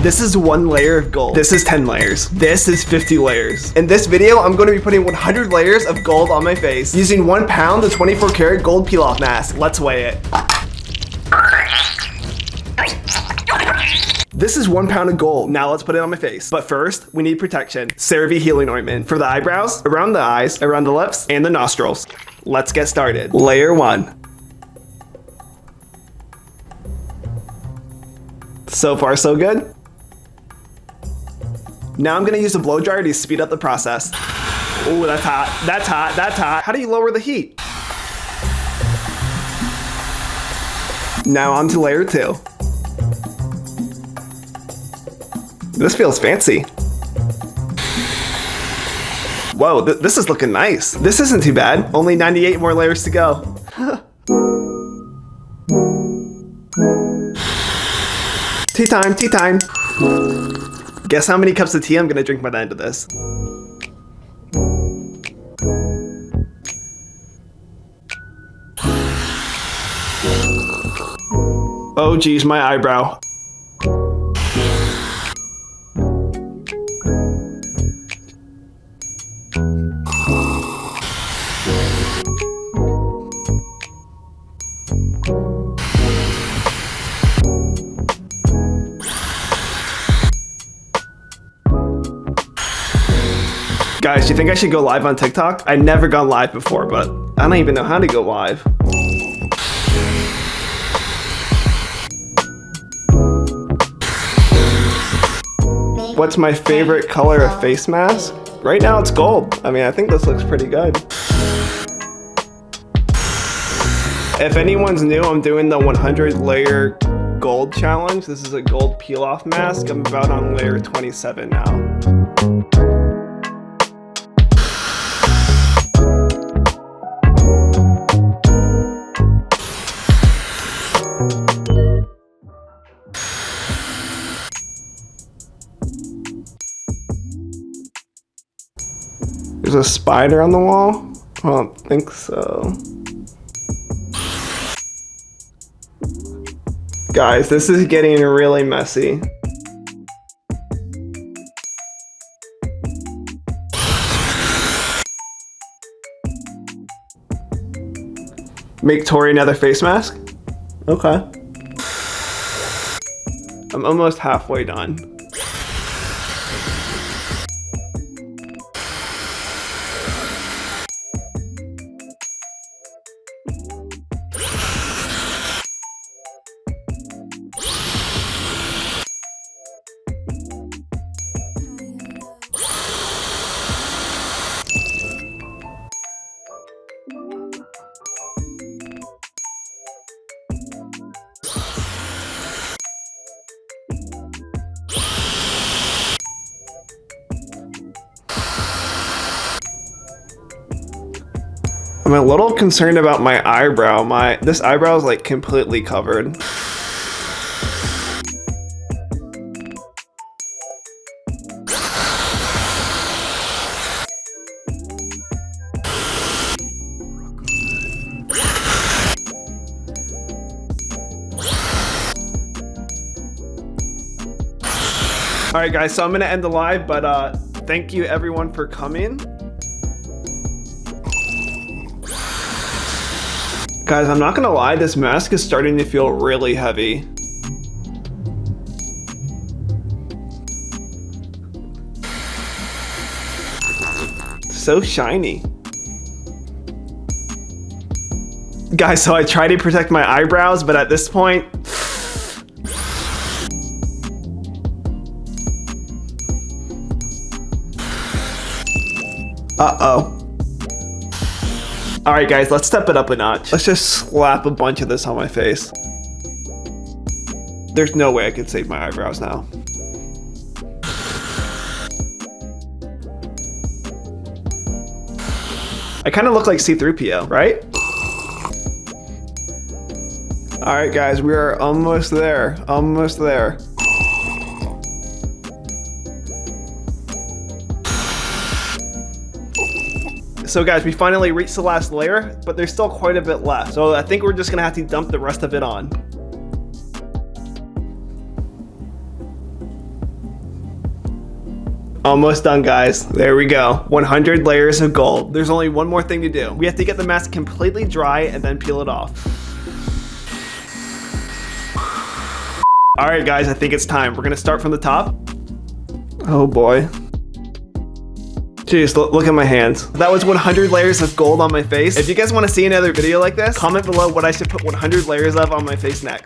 This is 1 layer of gold. This is 10 layers. This is 50 layers. In this video, I'm going to be putting 100 layers of gold on my face using 1 pound of 24 karat gold peel-off mask. Let's weigh it. This is 1 pound of gold. Now let's put it on my face. But first, we need protection. CeraVe healing ointment for the eyebrows, around the eyes, around the lips, and the nostrils. Let's get started. Layer 1. So far, so good. Now I'm gonna use a blow dryer to speed up the process. Ooh, that's hot. That's hot. That's hot. How do you lower the heat? Now on to layer 2. This feels fancy. Whoa, this is looking nice. This isn't too bad. Only 98 more layers to go. Tea time, tea time. Guess how many cups of tea I'm gonna drink by the end of this. Oh geez, my eyebrow. Guys, do you think I should go live on TikTok? I've never gone live before, but I don't even know how to go live. What's my favorite color of face mask? Right now it's gold. I mean, I think this looks pretty good. If anyone's new, I'm doing the 100 layer gold challenge. This is a gold peel-off mask. I'm about on layer 27 now. There's a spider on the wall? I don't think so. Guys, this is getting really messy. Make Tori another face mask? Okay. I'm almost halfway done. I'm a little concerned about my eyebrow. This eyebrow is like completely covered. All right, guys, so I'm gonna end the live, but thank you everyone for coming. Guys, I'm not gonna lie, this mask is starting to feel really heavy. So shiny. Guys, so I try to protect my eyebrows, but at this point, uh-oh. All right, guys, let's step it up a notch. Let's just slap a bunch of this on my face. There's no way I could save my eyebrows now. I kind of look like C-3PO, right? All right, guys, we are almost there. Almost there. So guys, we finally reached the last layer, but there's still quite a bit left. So I think we're just gonna have to dump the rest of it on. Almost done, guys. There we go. 100 layers of gold. There's only one more thing to do. We have to get the mask completely dry and then peel it off. All right, guys, I think it's time. We're gonna start from the top. Oh boy. Jeez, look at my hands. That was 100 layers of gold on my face. If you guys want to see another video like this, comment below what I should put 100 layers of on my face next.